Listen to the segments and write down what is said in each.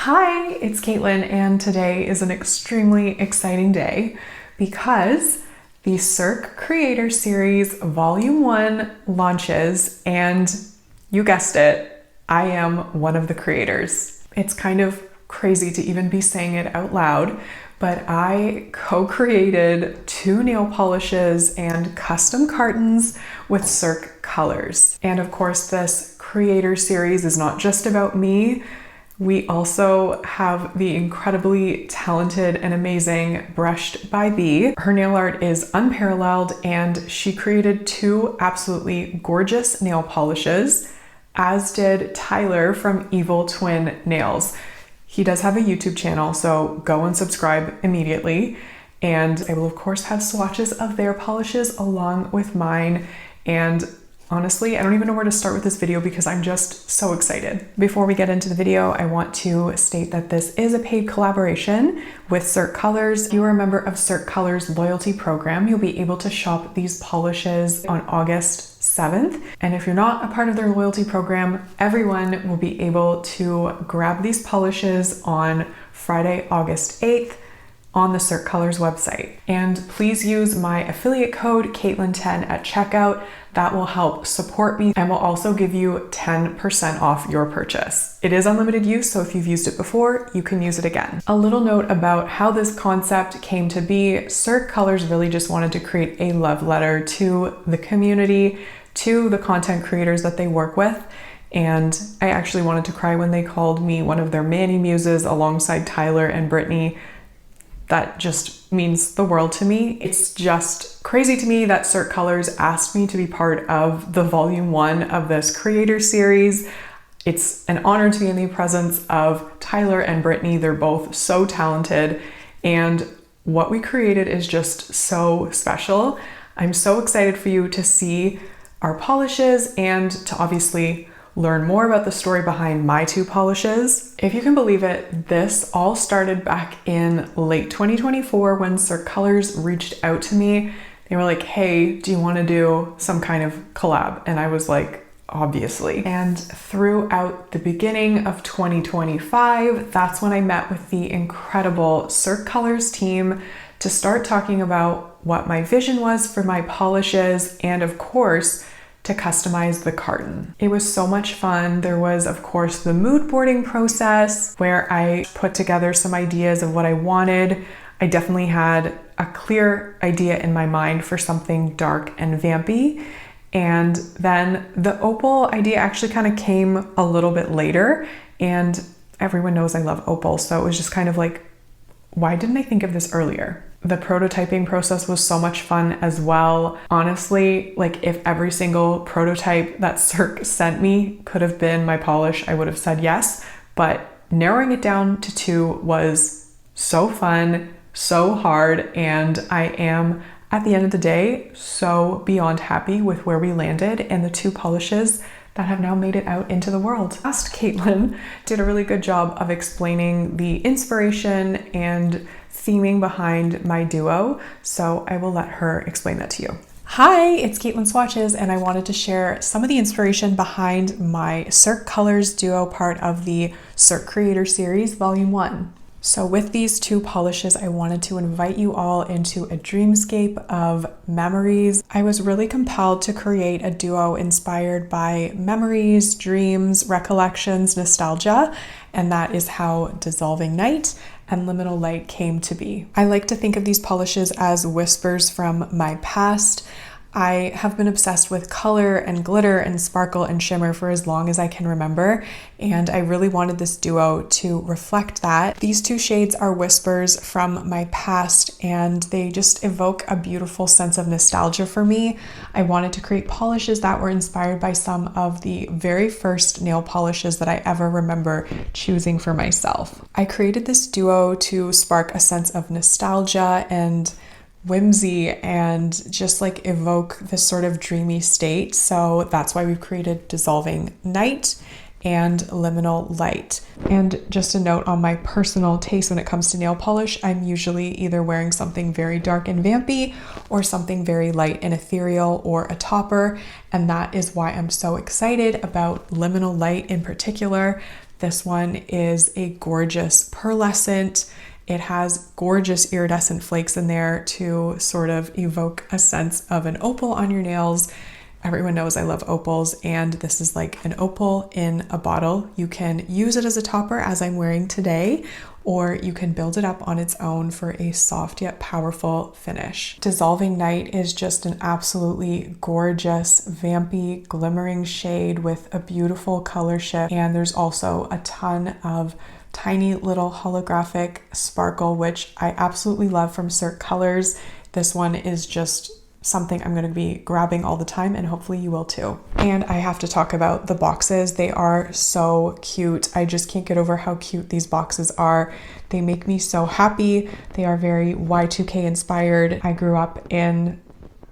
Hi, it's Caitlin, and today is an extremely exciting day because the Cirque Creator Series Volume 1 launches, and you guessed it, I am one of the creators. It's kind of crazy to even be saying it out loud, but I co-created 2 nail polishes and custom cartons with Cirque Colors. And of course, this Creator Series is not just about me. We also have the incredibly talented and amazing BrushedByB. Her nail art is unparalleled, and she created 2 absolutely gorgeous nail polishes, as did Tyler from EvilTwinNails. He does have a YouTube channel, so go and subscribe immediately. And I will of course have swatches of their polishes along with mine. And honestly, I don't even know where to start with this video because I'm just so excited. Before we get into the video, I want to state that this is a paid collaboration with Cirque Colors. If you are a member of Cirque Colors loyalty program, you'll be able to shop these polishes on August 7th. And if you're not a part of their loyalty program, everyone will be able to grab these polishes on Friday, August 8th on the Cirque Colors website. And please use my affiliate code Caitlin10 at checkout. That will help support me and will also give you 10% off your purchase. It is unlimited use, so if you've used it before, you can use it again. A little note about how this concept came to be. Cirque Colors really just wanted to create a love letter to the community, to the content creators that they work with. And I actually wanted to cry when they called me one of their Manny muses alongside Tyler and Brittney. That just means the world to me. It's just crazy to me that Cirque Colors asked me to be part of the Volume 1 of this Creator Series. It's an honor to be in the presence of Tyler and Brittney. They're both so talented, and what we created is just so special. I'm so excited for you to see our polishes and to obviously learn more about the story behind my 2 polishes. If you can believe it, this all started back in late 2024 when Cirque Colors reached out to me. They were like, hey, do you want to do some kind of collab? And I was like, obviously. And throughout the beginning of 2025, that's when I met with the incredible Cirque Colors team to start talking about what my vision was for my polishes and, of course, to customize the carton. It was so much fun. There was, of course, the mood boarding process where I put together some ideas of what I wanted. I definitely had a clear idea in my mind for something dark and vampy. And then the opal idea actually kind of came a little bit later, and everyone knows I love opal. So it was just kind of like, why didn't I think of this earlier? The prototyping process was so much fun as well. Honestly, like if every single prototype that Cirque sent me could have been my polish, I would have said yes. But narrowing it down to 2 was so fun, so hard, and I am, at the end of the day, so beyond happy with where we landed and the 2 polishes that have now made it out into the world. Last, Caitlin did a really good job of explaining the inspiration and theming behind my duo, so I will let her explain that to you. Hi, it's Caitlin Swatches, and I wanted to share some of the inspiration behind my Cirque Colors duo part of the Cirque Creator Series Volume 1. So with these 2 polishes, I wanted to invite you all into a dreamscape of memories. I was really compelled to create a duo inspired by memories, dreams, recollections, nostalgia, and that is how Dissolving Night and Liminal Light came to be. I like to think of these polishes as whispers from my past. I have been obsessed with color and glitter and sparkle and shimmer for as long as I can remember, and I really wanted this duo to reflect that. These 2 shades are whispers from my past, and they just evoke a beautiful sense of nostalgia for me. I wanted to create polishes that were inspired by some of the very first nail polishes that I ever remember choosing for myself. I created this duo to spark a sense of nostalgia and whimsy and just like evoke this sort of dreamy state. So that's why we've created Dissolving Night and Liminal Light. And just a note on my personal taste when it comes to nail polish, I'm usually either wearing something very dark and vampy or something very light and ethereal or a topper. And that is why I'm so excited about Liminal Light in particular. This one is a gorgeous pearlescent. It has gorgeous iridescent flakes in there to sort of evoke a sense of an opal on your nails. Everyone knows I love opals, and this is like an opal in a bottle. You can use it as a topper, as I'm wearing today, or you can build it up on its own for a soft yet powerful finish. Dissolving Night is just an absolutely gorgeous, vampy, glimmering shade with a beautiful color shift, and there's also a ton of tiny little holographic sparkle, which I absolutely love from Cirque Colors. This one is just something I'm going to be grabbing all the time, and hopefully you will too. And I have to talk about the boxes. They are so cute. I just can't get over how cute these boxes are. They make me so happy. They are very Y2K inspired. I grew up in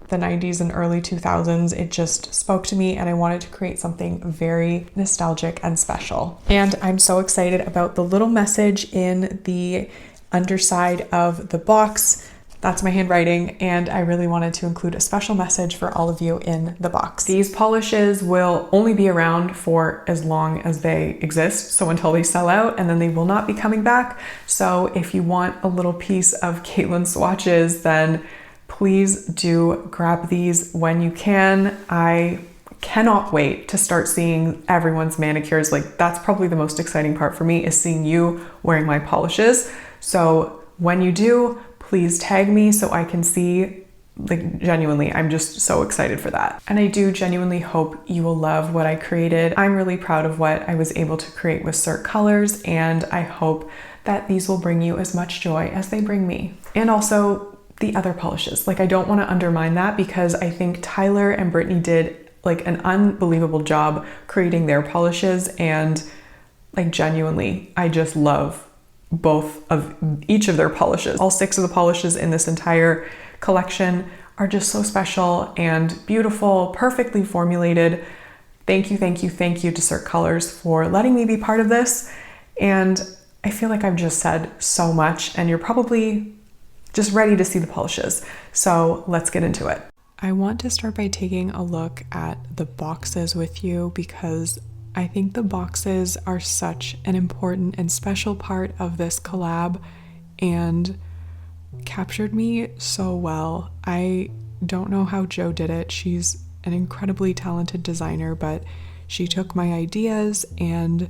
the 90s and early 2000s. It just spoke to me, and I wanted to create something very nostalgic and special. And I'm so excited about the little message in the underside of the box. That's my handwriting, and I really wanted to include a special message for all of you in the box. These polishes will only be around for as long as they exist, so until they sell out, and then they will not be coming back. So if you want a little piece of Caitlin swatches, then please do grab these when you can. I cannot wait to start seeing everyone's manicures. Like, that's probably the most exciting part for me, is seeing you wearing my polishes. So when you do, please tag me so I can see. Like, genuinely, I'm just so excited for that. And I do genuinely hope you will love what I created. I'm really proud of what I was able to create with Cirque Colors, and I hope that these will bring you as much joy as they bring me. And also the other polishes. Like, I don't want to undermine that, because I think Tyler and Brittney did like an unbelievable job creating their polishes, and like, genuinely, I just love each of their polishes. All 6 of the polishes in this entire collection are just so special and beautiful, perfectly formulated. Thank you, thank you, thank you to Cirque Colors for letting me be part of this. And I feel like I've just said so much, and you're probably just ready to see the polishes. So let's get into it. I want to start by taking a look at the boxes with you, because I think the boxes are such an important and special part of this collab and captured me so well. I don't know how Jo did it. She's an incredibly talented designer, but she took my ideas and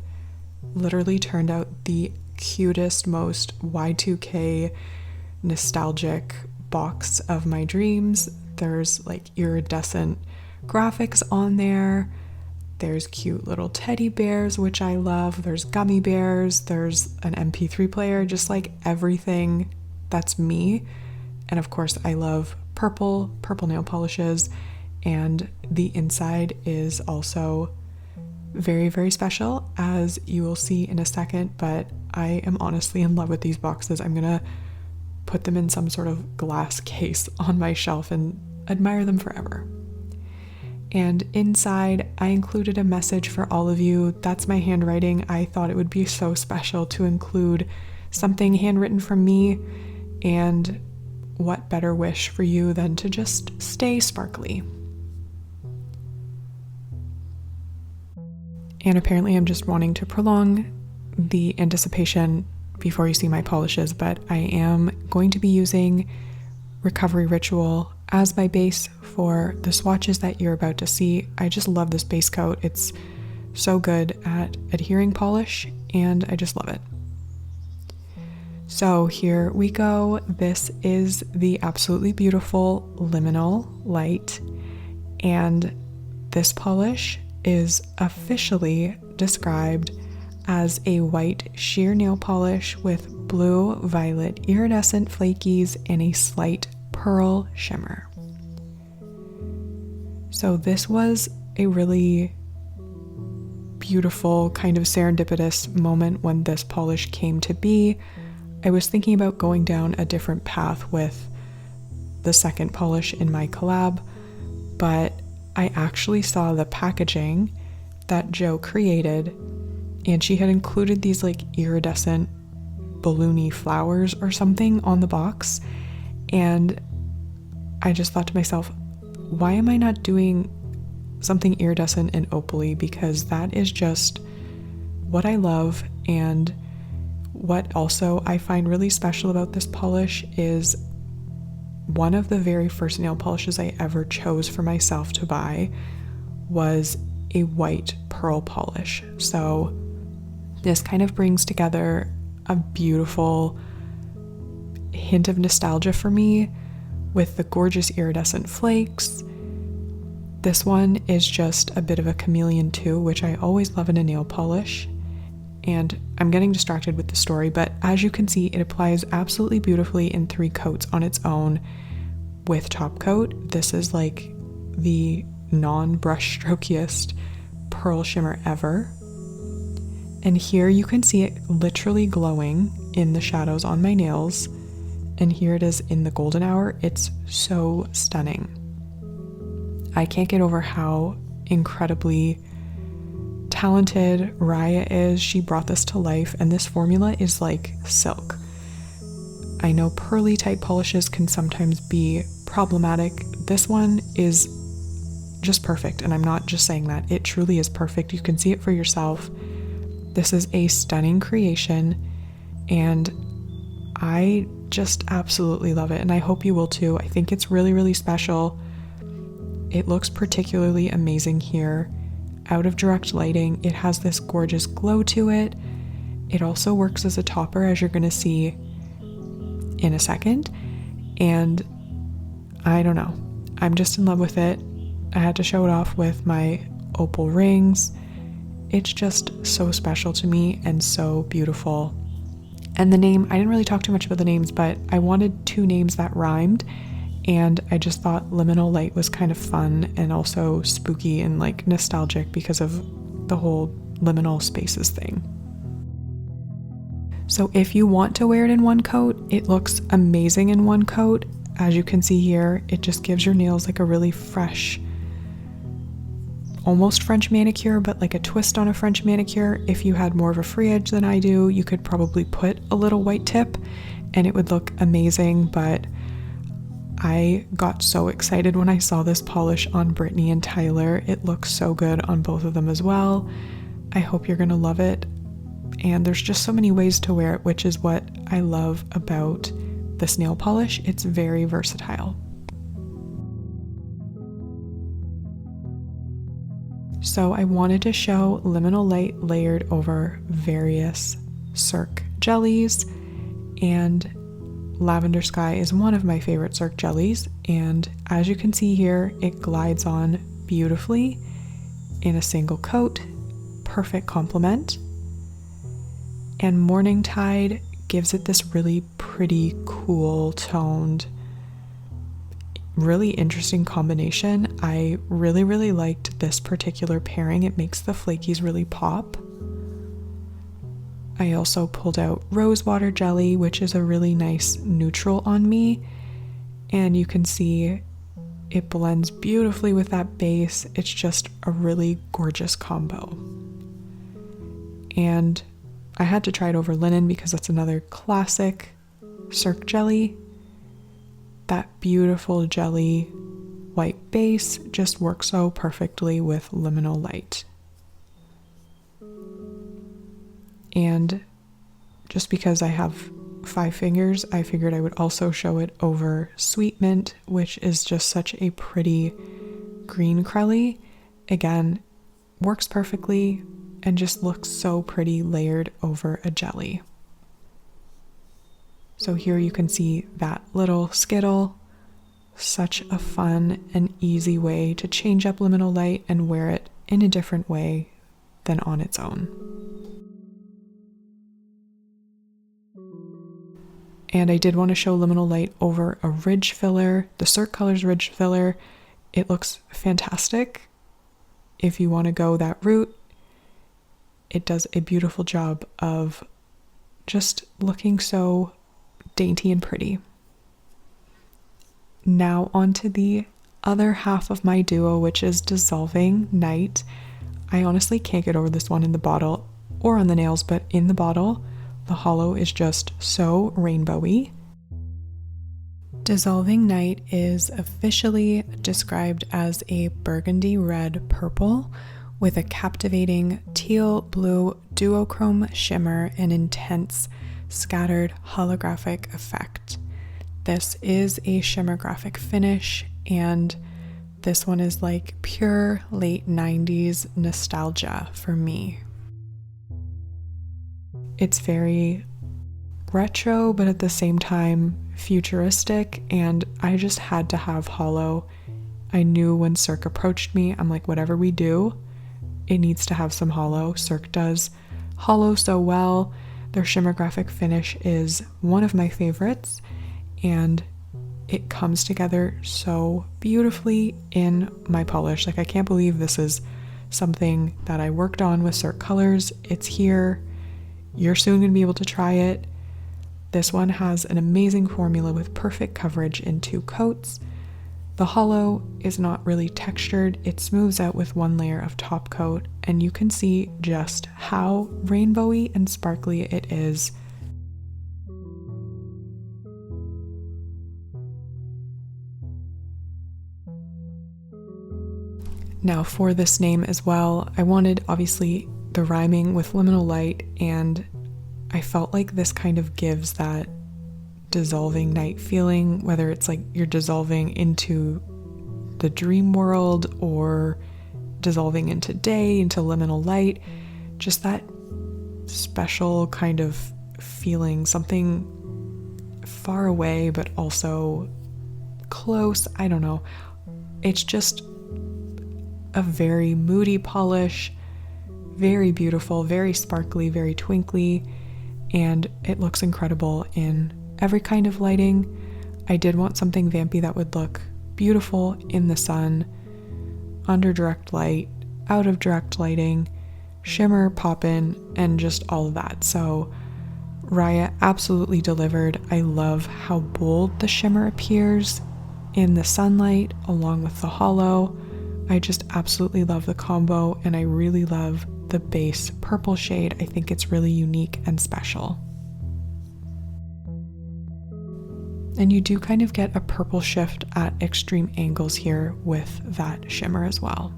literally turned out the cutest, most Y2K nostalgic box of my dreams. There's like iridescent graphics on there. There's cute little teddy bears, which I love. There's gummy bears. There's an MP3 player, just like everything that's me. And of course, I love purple nail polishes. And the inside is also very, very special, as you will see in a second. But I am honestly in love with these boxes. I'm gonna put them in some sort of glass case on my shelf and admire them forever. And inside, I included a message for all of you. That's my handwriting. I thought it would be so special to include something handwritten from me, and what better wish for you than to just stay sparkly. And apparently I'm just wanting to prolong the anticipation before you see my polishes, but I am going to be using Recovery Ritual as my base for the swatches that you're about to see. I just love this base coat. It's so good at adhering polish, and I just love it. So here we go. This is the absolutely beautiful Liminal Light, and this polish is officially described as a white sheer nail polish with blue violet iridescent flakies and a slight pearl shimmer. So this was a really beautiful, kind of serendipitous moment when this polish came to be. I was thinking about going down a different path with the second polish in my collab, but I actually saw the packaging that Jo created, and she had included these like iridescent balloony flowers or something on the box, and I just thought to myself, why am I not doing something iridescent and opaly? Because that is just what I love and what also I find really special about this polish is one of the very first nail polishes I ever chose for myself to buy was a white pearl polish. So this kind of brings together a beautiful hint of nostalgia for me with the gorgeous iridescent flakes. This one is just a bit of a chameleon too, which I always love in a nail polish. And I'm getting distracted with the story, but as you can see, it applies absolutely beautifully in 3 coats on its own with top coat. This is like the non-brush strokiest pearl shimmer ever. And here you can see it literally glowing in the shadows on my nails. And here it is in the golden hour. It's so stunning. I can't get over how incredibly talented Raya is. She brought this to life, and this formula is like silk. I know pearly type polishes can sometimes be problematic. This one is just perfect, and I'm not just saying that. It truly is perfect. You can see it for yourself. This is a stunning creation, and I just absolutely love it, and I hope you will too. I think it's really, really special. It looks particularly amazing here. Out of direct lighting, it has this gorgeous glow to it. It also works as a topper, as you're going to see in a second. And I don't know, I'm just in love with it. I had to show it off with my opal rings. It's just so special to me and so beautiful. And the name, I didn't really talk too much about the names, but I wanted 2 names that rhymed. And I just thought Liminal Light was kind of fun and also spooky and like nostalgic because of the whole liminal spaces thing. So if you want to wear it in 1 coat, it looks amazing in 1 coat. As you can see here, it just gives your nails like a really fresh, almost French manicure, but like a twist on a French manicure. If you had more of a free edge than I do, you could probably put a little white tip and it would look amazing. But I got so excited when I saw this polish on Brittney and Tyler. It looks so good on both of them as well. I hope you're gonna love it. And there's just so many ways to wear it, which is what I love about this nail polish. It's very versatile. So I wanted to show Liminal Light layered over various Cirque jellies, and Lavender Sky is one of my favorite Cirque jellies, and as you can see here, it glides on beautifully in a single coat. Perfect complement. And Morning Tide gives it this really pretty, cool toned, really interesting combination. I really, really liked this particular pairing. It makes the flakies really pop. I also pulled out Rosewater Jelly, which is a really nice neutral on me. And you can see it blends beautifully with that base. It's just a really gorgeous combo. And I had to try it over linen because that's another classic Cirque jelly. That beautiful jelly white base just works so perfectly with Liminal Light. And just because I have 5 fingers, I figured I would also show it over Sweet Mint, which is just such a pretty green crelly. Again, works perfectly and just looks so pretty layered over a jelly. So here you can see that little skittle. Such a fun and easy way to change up Liminal Light and wear it in a different way than on its own. And I did want to show Liminal Light over a ridge filler, the Cirque Colors ridge filler. It looks fantastic. If you want to go that route, it does a beautiful job of just looking so dainty and pretty. Now onto the other half of my duo, which is Dissolving Night. I honestly can't get over this one in the bottle or on the nails, but in the bottle, the hollow is just so rainbowy. Dissolving Night is officially described as a burgundy red purple with a captivating teal blue duochrome shimmer and intense scattered holographic effect. This is a shimmer graphic finish, and this one is like pure late 90s nostalgia for me. It's very retro, but at the same time futuristic, and I just had to have holo. I knew when Cirque approached me, I'm like, whatever we do, it needs to have some holo. Cirque does holo so well. Their shimmer graphic finish is one of my favorites, and it comes together so beautifully in my polish. Like, I can't believe this is something that I worked on with Cirque Colors. It's here. You're soon going to be able to try it. This one has an amazing formula with perfect coverage in 2 coats. The holo is not really textured. It smooths out with 1 layer of top coat, and you can see just how rainbowy and sparkly it is. Now for this name as well, I wanted obviously the rhyming with liminal light, and I felt like this kind of gives that dissolving night feeling, whether it's like you're dissolving into the dream world or dissolving into day, into liminal light, just that special kind of feeling, something far away but also close. I don't know. It's just a very moody polish, very beautiful, very sparkly, very twinkly, and it looks incredible in every kind of lighting. I did want something vampy that would look beautiful in the sun, under direct light, out of direct lighting, shimmer, pop-in, and just all of that. So Raya absolutely delivered. I love how bold the shimmer appears in the sunlight along with the holo. I just absolutely love the combo, and I really love the base purple shade. I think it's really unique and special. And you do kind of get a purple shift at extreme angles here with that shimmer as well.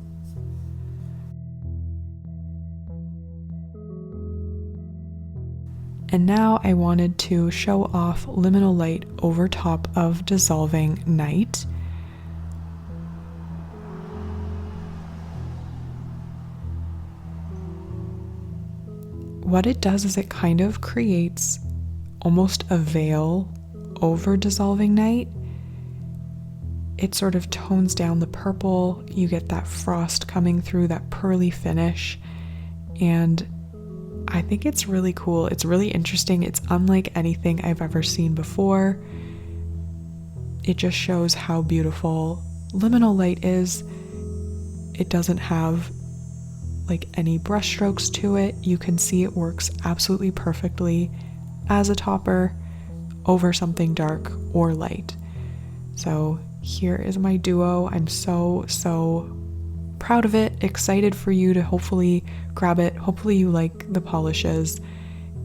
And now I wanted to show off liminal light over top of dissolving night. What it does is it kind of creates almost a veil over dissolving night. It sort of tones down the purple. You get that frost coming through, that pearly finish, and I think it's really cool. It's really interesting. It's unlike anything I've ever seen before. It just shows how beautiful liminal light is. It doesn't have like any brush strokes to it. You can see it works absolutely perfectly as a topper over something dark or light. So here is my duo. I'm so proud of it, excited for you to hopefully grab it. Hopefully you like the polishes,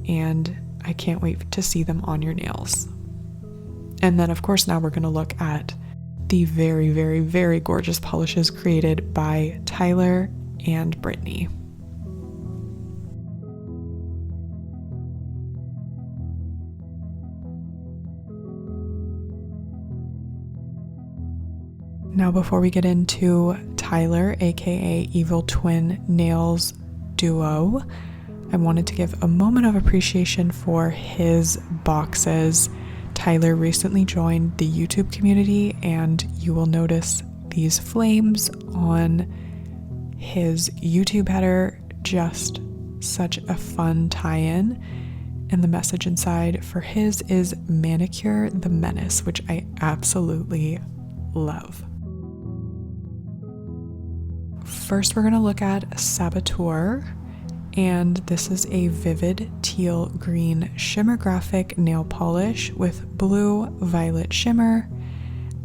and I can't wait to see them on your nails. And then of course now we're going to look at the very gorgeous polishes created by Tyler and Brittney. Now before we get into Tyler, aka EvilTwinNails duo, I wanted to give a moment of appreciation for his boxes. Tyler recently joined the YouTube community, and you will notice these flames on his YouTube header. Just such a fun tie-in. And the message inside for his is Manicure the Menace, which I absolutely love. First, we're going to look at Saboteur, and this is a vivid teal green shimmer graphic nail polish with blue violet shimmer,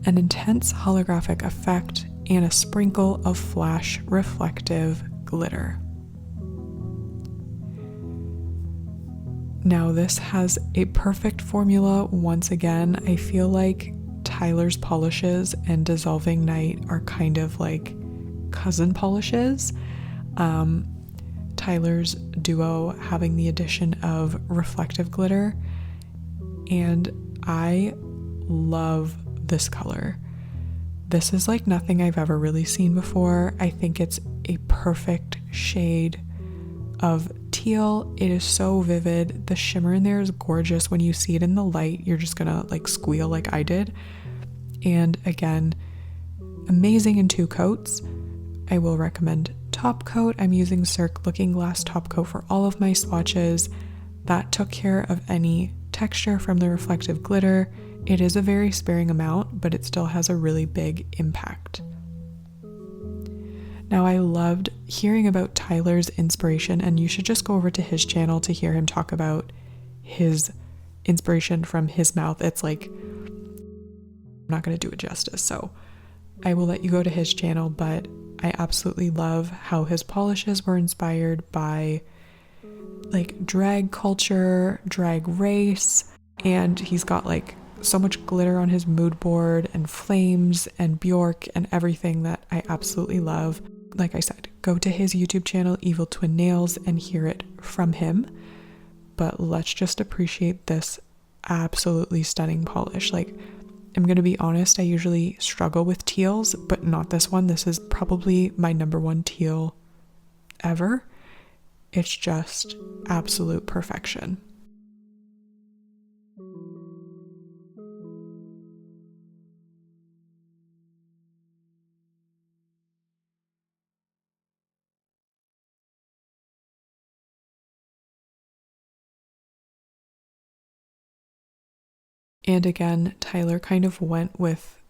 an intense holographic effect, and a sprinkle of flash reflective glitter. Now this has a perfect formula. Once again, I feel like Tyler's polishes and Dissolving Night are kind of like cousin polishes. Tyler's duo having the addition of reflective glitter, and I love this color. This is like nothing I've ever really seen before. I think it's a perfect shade of teal. It is so vivid. The shimmer in there is gorgeous. When you see it in the light, you're just gonna like squeal like I did. And again, amazing in 2 coats. I will recommend top coat. I'm using Cirque Looking Glass top coat for all of my swatches. That took care of any texture from the reflective glitter. It is a very sparing amount, but it still has a really big impact. Now, I loved hearing about Tyler's inspiration, and you should just go over to his channel to hear him talk about his inspiration from his mouth. It's like, I'm not going to do it justice, so I will let you go to his channel, but I absolutely love how his polishes were inspired by like drag culture, drag race, and he's got like so much glitter on his mood board and flames and Bjork and everything that I absolutely love. Like I said, go to his YouTube channel, EvilTwinNails, and hear it from him. But let's just appreciate this absolutely stunning polish. Like, I'm going to be honest, I usually struggle with teals, but not this one. This is probably my #1 teal ever. It's just absolute perfection. And again, Tyler kind of went with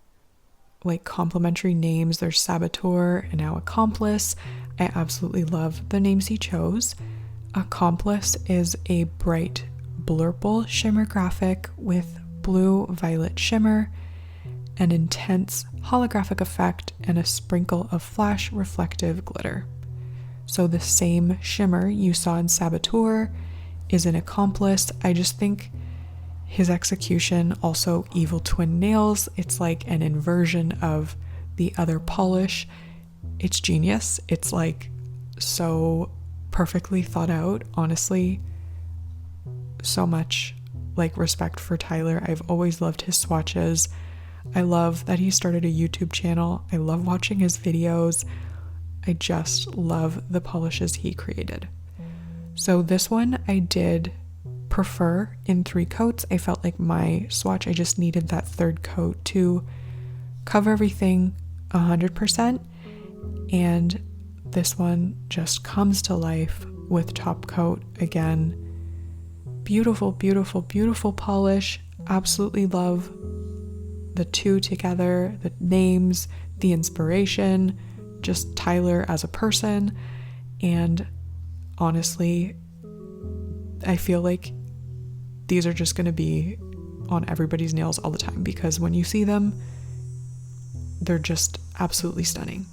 like complementary names. There's Saboteur and now Accomplice. I absolutely love the names he chose. Accomplice is a bright blurple shimmer graphic with blue violet shimmer, an intense holographic effect, and a sprinkle of flash reflective glitter. So the same shimmer you saw in Saboteur is in Accomplice. I just think his execution, also EvilTwinNails, it's like an inversion of the other polish. It's genius. It's like so perfectly thought out. Honestly, so much like respect for Tyler. I've always loved his swatches. I love that he started a YouTube channel. I love watching his videos. I just love the polishes he created. So this one I did prefer in 3 coats. I felt like my swatch, I just needed that 3rd coat to cover everything 100%. And this one just comes to life with top coat. Again, beautiful, beautiful, beautiful polish. Absolutely love the 2 together, the names, the inspiration, just Tyler as a person. And honestly, I feel like these are just going to be on everybody's nails all the time, because when you see them, they're just absolutely stunning.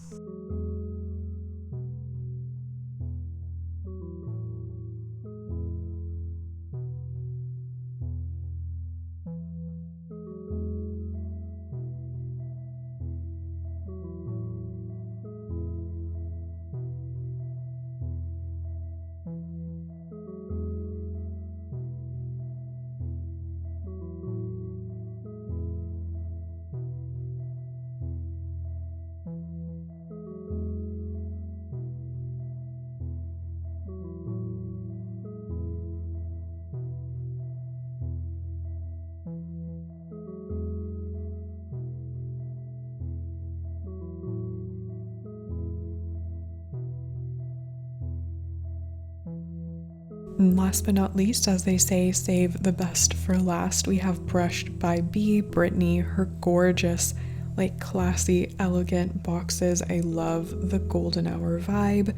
And last but not least, as they say, save the best for last, we have BrushedByB, Brittney, her gorgeous, like classy, elegant boxes. I love the golden hour vibe.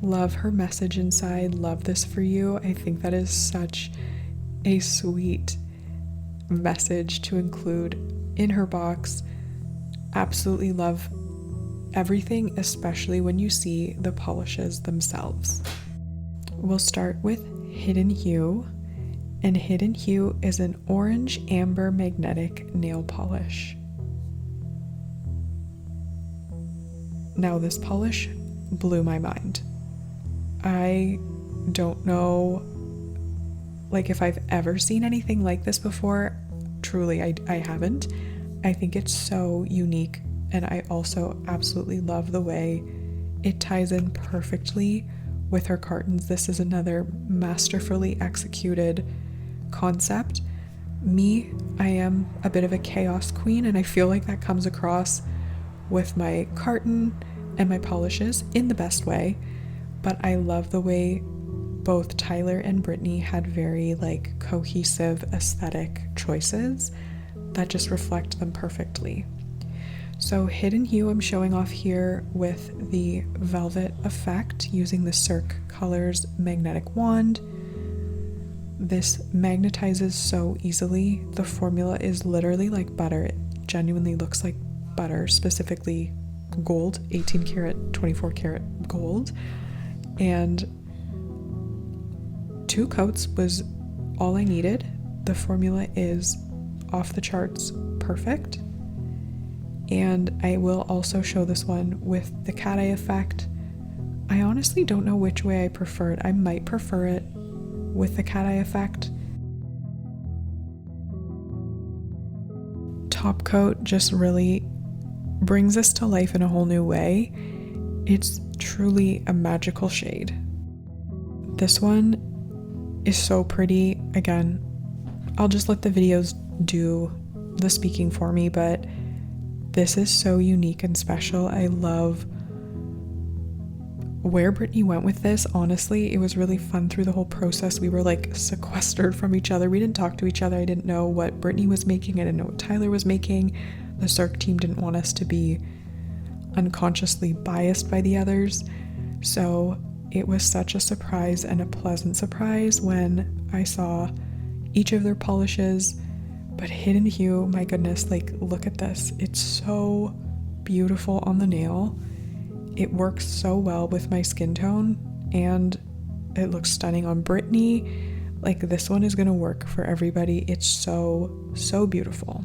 Love her message inside. Love this for you. I think that is such a sweet message to include in her box. Absolutely love everything, especially when you see the polishes themselves. We'll start with Hidden Hue, and Hidden Hue is an orange amber magnetic nail polish. Now this polish blew my mind. I don't know like if I've ever seen anything like this before. Truly, I haven't. I think it's so unique, and I also absolutely love the way it ties in perfectly with her cartons. This is another masterfully executed concept. I am a bit of a chaos queen, and I feel like that comes across with my carton and my polishes in the best way. But I love the way both Tyler and Brittney had very like cohesive aesthetic choices that just reflect them perfectly. So Hidden Hue I'm showing off here with the velvet effect using the Cirque Colors magnetic wand. This magnetizes so easily. The formula is literally like butter. It genuinely looks like butter, specifically gold, 18 karat, 24 karat gold. And 2 coats was all I needed. The formula is off the charts perfect. And I will also show this one with the cat eye effect. I honestly don't know which way I prefer it. I might prefer it with the cat eye effect. Top coat just really brings this to life in a whole new way. It's truly a magical shade. This one is so pretty. Again, I'll just let the videos do the speaking for me, but this is so unique and special. I love where Brittney went with this. Honestly, it was really fun through the whole process. We were like sequestered from each other. We didn't talk to each other. I didn't know what Brittney was making. I didn't know what Tyler was making. The Cirque team didn't want us to be unconsciously biased by the others. So it was such a surprise and a pleasant surprise when I saw each of their polishes. But Hidden Hue, my goodness, like look at this. It's so beautiful on the nail. It works so well with my skin tone, and it looks stunning on Brittney. Like this one is gonna work for everybody. It's so, so beautiful.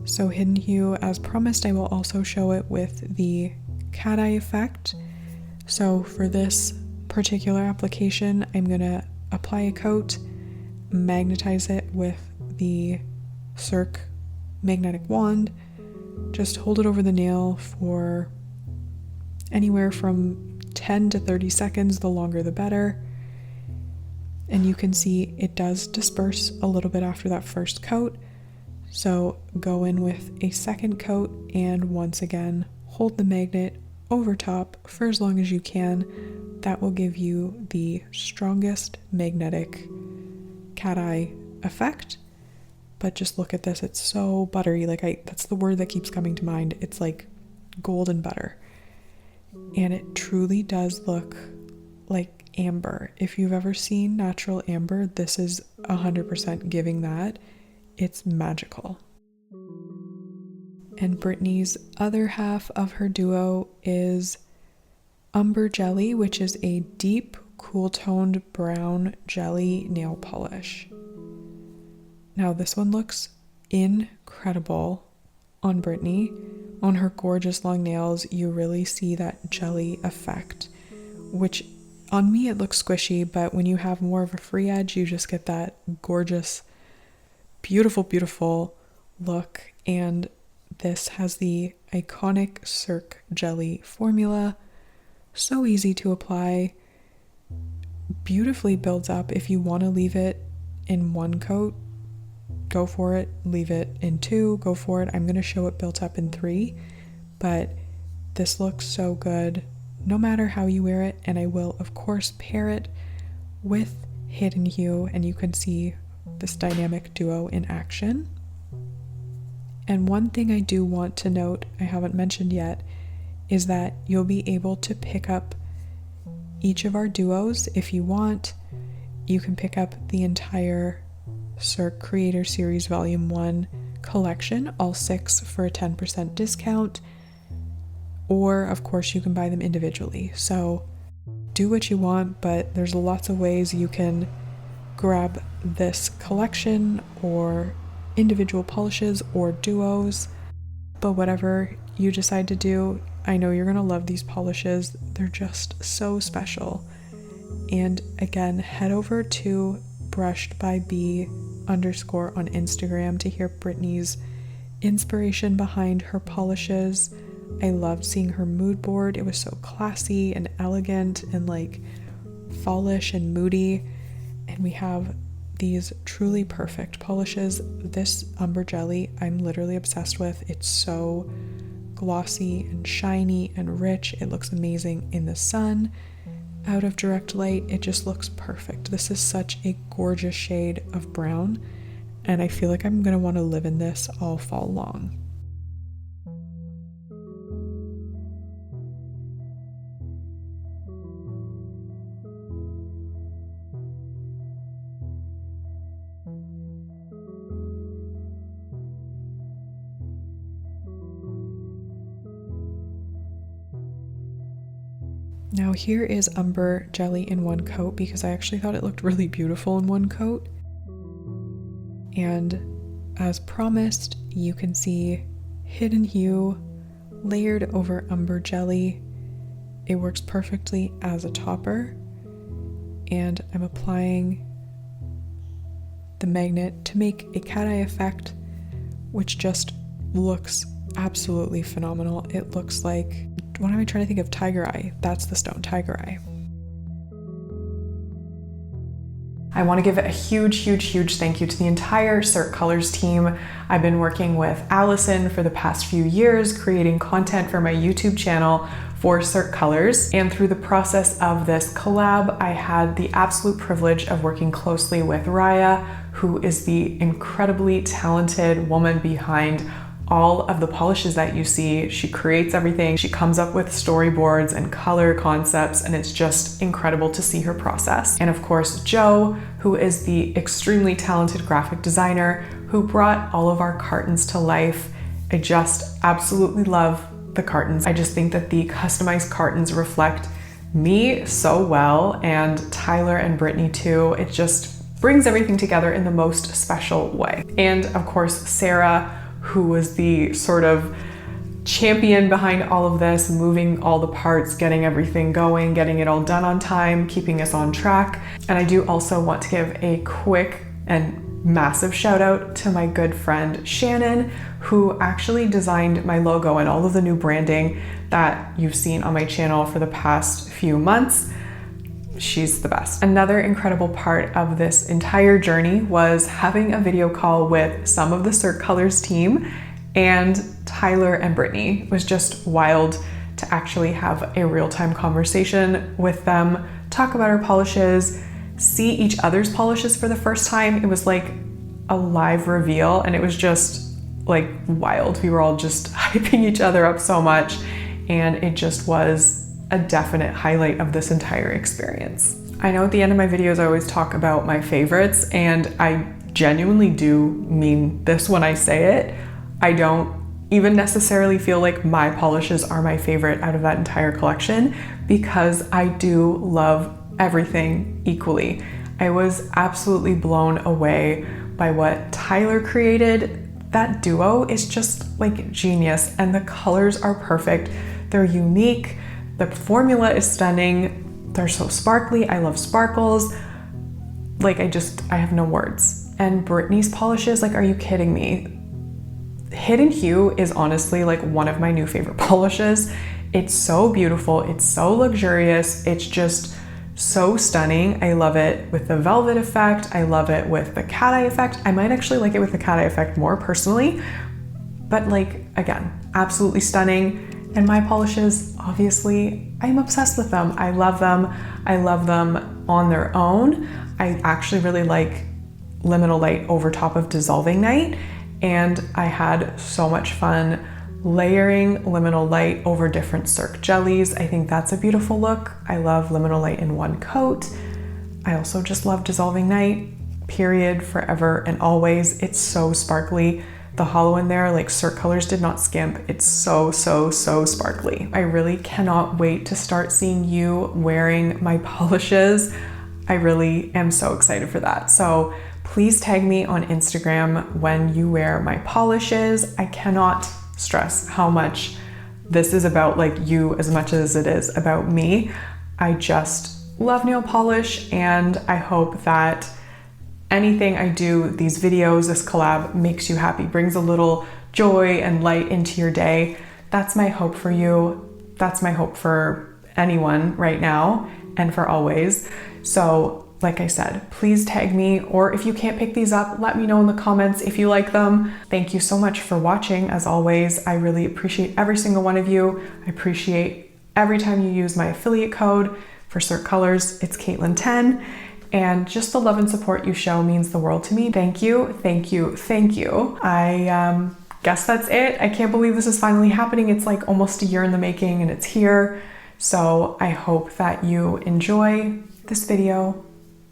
So Hidden Hue, as promised, I will also show it with the cat eye effect. So for this particular application, I'm gonna apply a coat, magnetize it with the Cirque magnetic wand, just hold it over the nail for anywhere from 10 to 30 seconds, the longer the better. And you can see it does disperse a little bit after that first coat. So go in with a second coat and once again hold the magnet over top for as long as you can. That will give you the strongest magnetic cat eye effect. But just look at this, it's so buttery. That's the word that keeps coming to mind. It's like golden butter. And it truly does look like amber. If you've ever seen natural amber, this is 100% giving that. It's magical. And Brittney's other half of her duo is Umber Jelly, which is a deep, cool-toned brown jelly nail polish. Now this one looks incredible on Brittney. On her gorgeous long nails, you really see that jelly effect, which on me it looks squishy, but when you have more of a free edge, you just get that gorgeous, beautiful, beautiful look. And this has the iconic Cirque jelly formula. So easy to apply. Beautifully builds up. If you want to leave it in one coat, go for it. Leave it in 2, go for it. I'm going to show it built up in 3, but this looks so good no matter how you wear it. And I will, of course, pair it with Hidden Hue, and you can see this dynamic duo in action. And one thing I do want to note, I haven't mentioned yet, is that you'll be able to pick up each of our duos if you want. You can pick up the entire Cirque Creator Series Volume 1 collection, all 6 for a 10% discount, or of course you can buy them individually. So do what you want, but there's lots of ways you can grab this collection or individual polishes or duos, but whatever you decide to do, I know you're gonna love these polishes. They're just so special. And again, head over to BrushedByB_ on Instagram to hear Brittney's inspiration behind her polishes. I loved seeing her mood board. It was so classy and elegant and like fallish and moody. And we have these truly perfect polishes. This Umber jelly I'm literally obsessed with. It's so glossy and shiny and rich. It looks amazing in the sun. Out of direct light, it just looks perfect. This is such a gorgeous shade of brown, and I feel like I'm gonna want to live in this all fall long. Now here is Umber jelly in one coat because I actually thought it looked really beautiful in one coat. And as promised, you can see Hidden Hue layered over Umber jelly. It works perfectly as a topper. And I'm applying the magnet to make a cat eye effect, which just looks absolutely phenomenal. It looks like, what am I trying to think of? Tiger eye. That's the stone, tiger eye. I want to give a huge thank you to the entire Cirque Colors team. I've been working with Allison for the past few years, creating content for my YouTube channel for Cirque Colors. And through the process of this collab, I had the absolute privilege of working closely with Raya, who is the incredibly talented woman behind all of the polishes that you see. She creates everything. She comes up with storyboards and color concepts, and it's just incredible to see her process. And of course, Joe, who is the extremely talented graphic designer who brought all of our cartons to life. I just absolutely love the cartons. I just think that the customized cartons reflect me so well, and Tyler and Brittney too. It just brings everything together in the most special way. And of course, Sarah, who was the sort of champion behind all of this, moving all the parts, getting everything going, getting it all done on time, keeping us on track. And I do also want to give a quick and massive shout out to my good friend Shannon, who actually designed my logo and all of the new branding that you've seen on my channel for the past few months. She's the best. Another incredible part of this entire journey was having a video call with some of the Cirque Colors team, and Tyler and Brittney. It was just wild to actually have a real-time conversation with them, talk about our polishes, see each other's polishes for the first time. It was like a live reveal, and it was just like wild. We were all just hyping each other up so much, and it just was a definite highlight of this entire experience. I know at the end of my videos I always talk about my favorites, and I genuinely do mean this when I say it. I don't even necessarily feel like my polishes are my favorite out of that entire collection, because I do love everything equally. I was absolutely blown away by what Tyler created. That duo is just like genius, and the colors are perfect. They're unique. The formula is stunning. They're so sparkly. I love sparkles. Like I have no words. And Brittney's polishes, like, are you kidding me? Hidden Hue is honestly like one of my new favorite polishes. It's so beautiful. It's so luxurious. It's just so stunning. I love it with the velvet effect. I love it with the cat eye effect. I might actually like it with the cat eye effect more personally, but like, again, absolutely stunning. And my polishes, obviously, I'm obsessed with them. I love them. I love them on their own. I actually really like Liminal Light over top of Dissolving Night. And I had so much fun layering Liminal Light over different Cirque jellies. I think that's a beautiful look. I love Liminal Light in one coat. I also just love Dissolving Night, period, forever and always. It's so sparkly. The hollow in there, like Cirque Colors did not skimp. It's so sparkly. I really cannot wait to start seeing you wearing my polishes. I really am so excited for that. So Please tag me on Instagram when you wear my polishes. I cannot stress how much this is about like you as much as it is about me. I just love nail polish, and I hope that anything I do, these videos, this collab makes you happy, brings a little joy and light into your day. That's my hope for you. That's my hope for anyone right now and for always. So like I said, please tag me, or if you can't pick these up, let me know in the comments if you like them. Thank you so much for watching. As always, I really appreciate every single one of you. I appreciate every time you use my affiliate code for Cirque Colors. It's Caitlin10. And just the love and support you show means the world to me. Thank you, thank you, thank you. I guess that's it. I can't believe this is finally happening. It's like almost a year in the making and it's here. So I hope that you enjoy this video.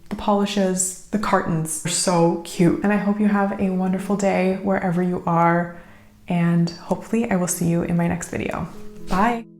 The polishes, the cartons are so cute. And I hope you have a wonderful day wherever you are. And hopefully I will see you in my next video. Bye.